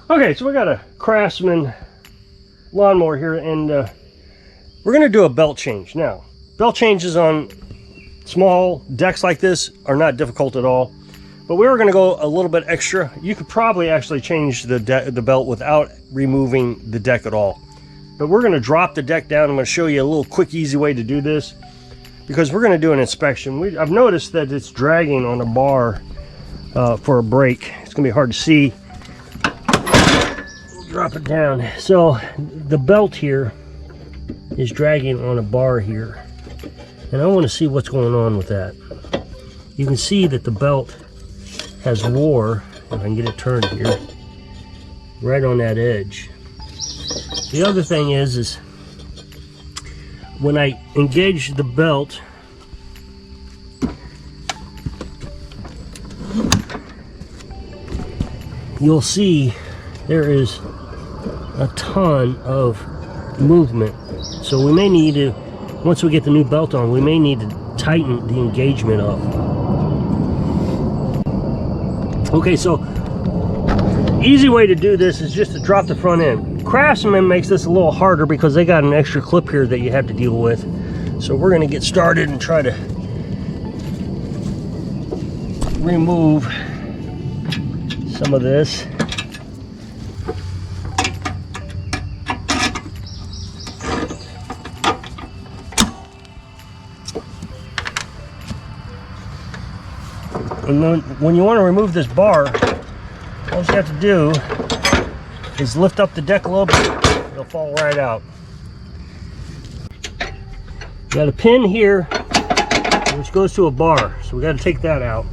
Okay, so we got a Craftsman lawnmower here, and we're going to do a belt change. Now, belt changes on small decks like this are not difficult at all, but we were going to go a little bit extra. You could probably actually change the belt without removing the deck at all. But we're going to drop the deck down. I'm going to show you a little quick, easy way to do this, because we're going to do an inspection. I've noticed that it's dragging on a bar for a brake. It's going to be hard to see. We'll drop it down. So the belt here is dragging on a bar here, and I want to see what's going on with that. You can see that the belt has wore, if I can get it turned here, right on that edge. The other thing is when I engage the belt, you'll see there is a ton of movement. So we may need to, once we get the new belt on, we may need to tighten the engagement up. Okay, so easy way to do this is just to drop the front end. Craftsman makes this a little harder because they got an extra clip here that you have to deal with. So we're going to get started and try to remove some of this. And then when you want to remove this bar, all you have to do is lift up the deck a little bit. It'll fall right out. Got a pin here which goes to a bar, so we got to take that out.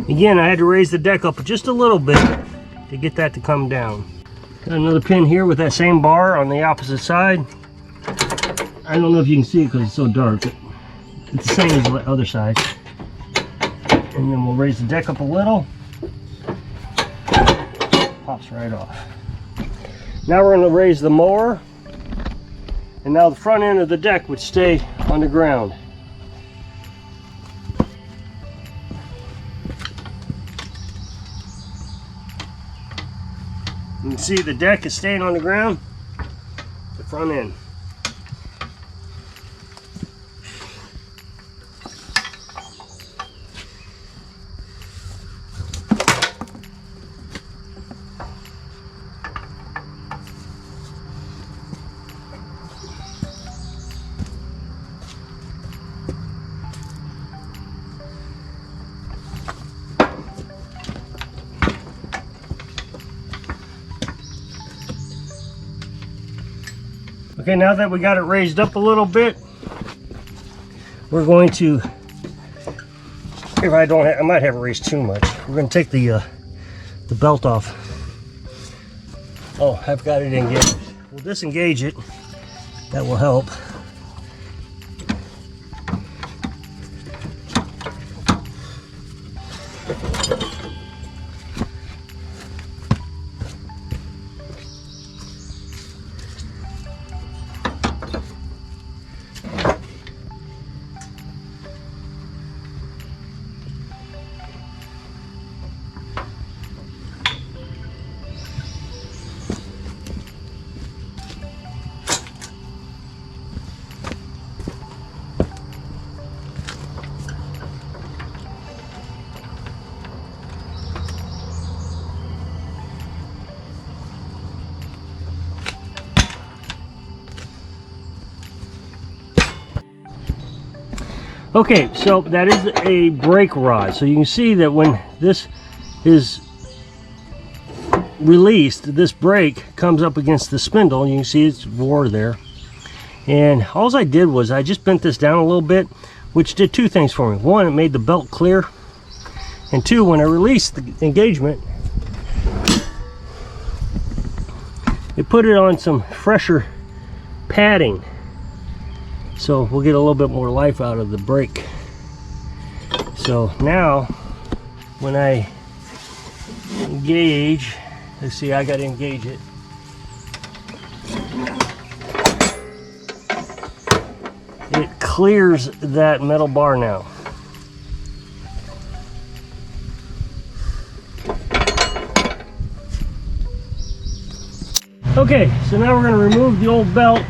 Again, I had to raise the deck up just a little bit to get that to come down. Got another pin here with that same bar on the opposite side. I don't know if you can see it because it's so dark, but it's the same as the other side. And then we'll raise the deck up a little. Pops right off. Now we're going to raise the mower. And now the front end of the deck would stay on the ground. You can see the deck is staying on the ground, the front end. Okay, now that we got it raised up a little bit, we're going to, if I don't have, I might have it raised too much. We're going to take the belt off. Oh, I've got it engaged. We'll disengage it. That will help. Okay, so that is a brake rod. So you can see that when this is released, this brake comes up against the spindle. You can see it's wore there. And all I did was I just bent this down a little bit, which did two things for me. One, it made the belt clear. And two, when I released the engagement, they put it on some fresher padding, so we'll get a little bit more life out of the brake. So now when I engage, let's see, I got to engage it. It clears that metal bar now. Okay, so now we're going to remove the old belt.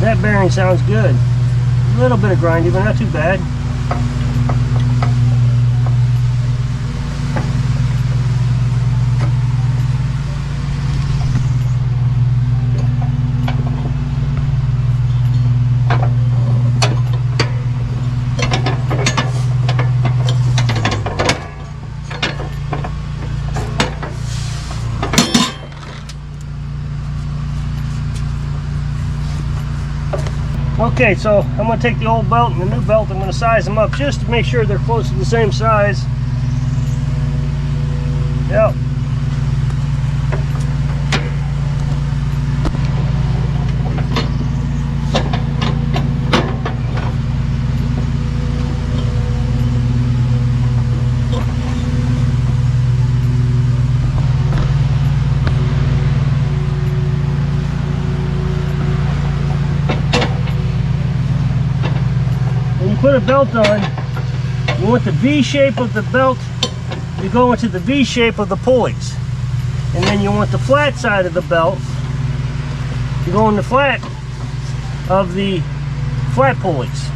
That bearing sounds good. A little bit of grinding, but not too bad. Okay, so I'm going to take the old belt and the new belt, I'm going to size them up just to make sure they're close to the same size. Yep. Put a belt on, you want the V shape of the belt to go into the V shape of the pulleys, and then you want the flat side of the belt to go in the flat of the flat pulleys.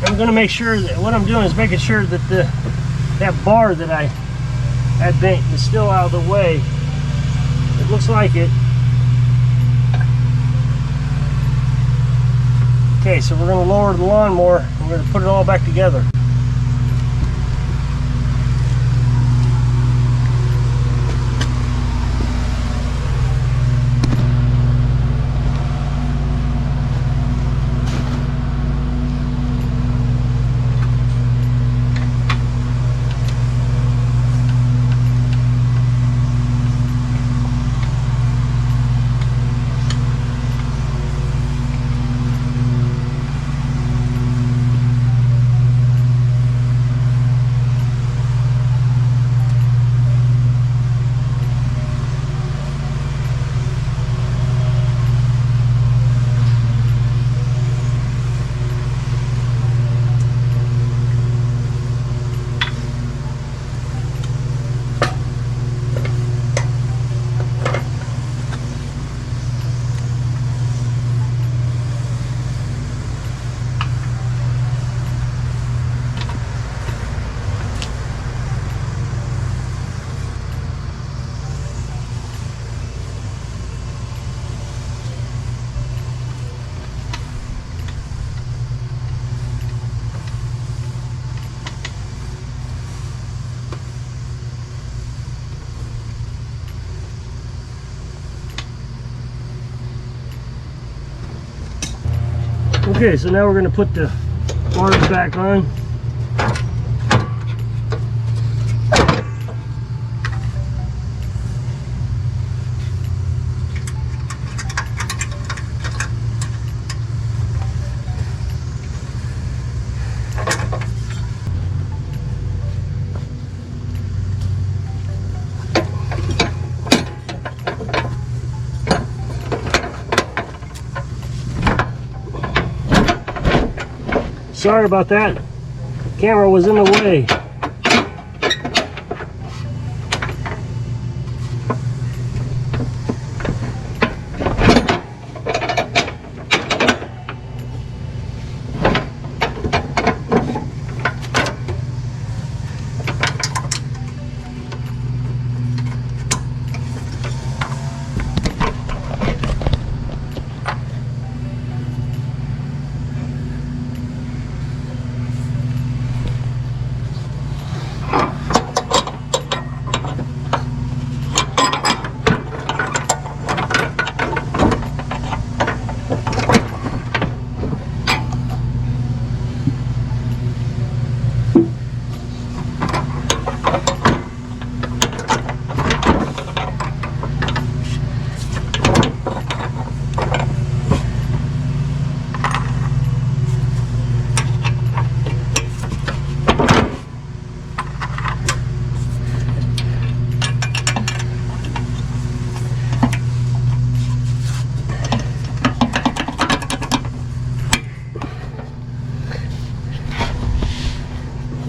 I'm going to make sure that what I'm doing is making sure that that bar that I bent is still out of the way. It looks like it. Okay, so we're going to lower the lawnmower and we're going to put it all back together. Okay, so now we're going to put the bars back on. Sorry about that. Camera was in the way.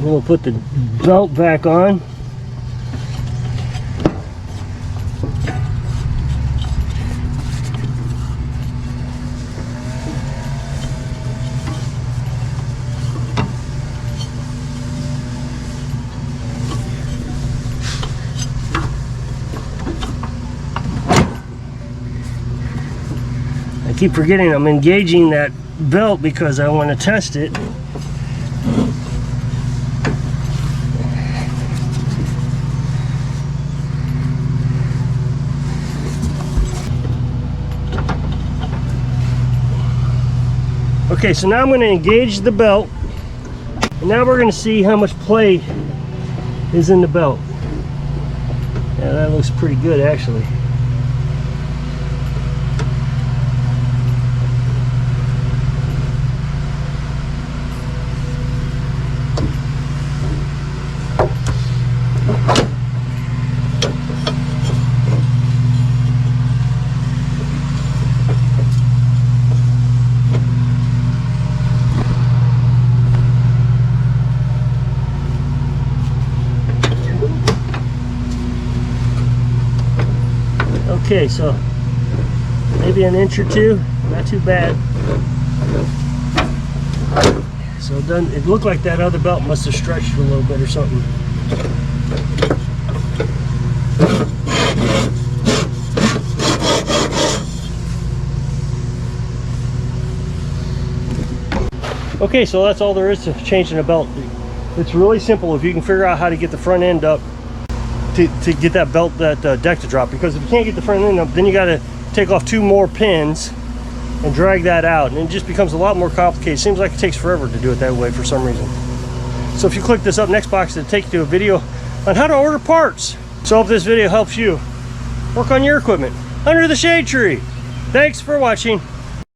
And we'll put the belt back on. I keep forgetting I'm engaging that belt because I want to test it. Okay, so now I'm going to engage the belt, and now we're going to see how much play is in the belt. Yeah, that looks pretty good actually. Okay, so maybe an inch or two, not too bad. So it looked like that other belt must have stretched a little bit or something. Okay, so that's all there is to changing a belt. It's really simple if you can figure out how to get the front end up to get that belt, that deck to drop. Because if you can't get the front end up, then you got to take off 2 more pins and drag that out, and it just becomes a lot more complicated. Seems like it takes forever to do it that way for some reason. So if you click this up next box, it'll take you to a video on how to order parts. So I hope this video helps you work on your equipment under the shade tree. Thanks for watching.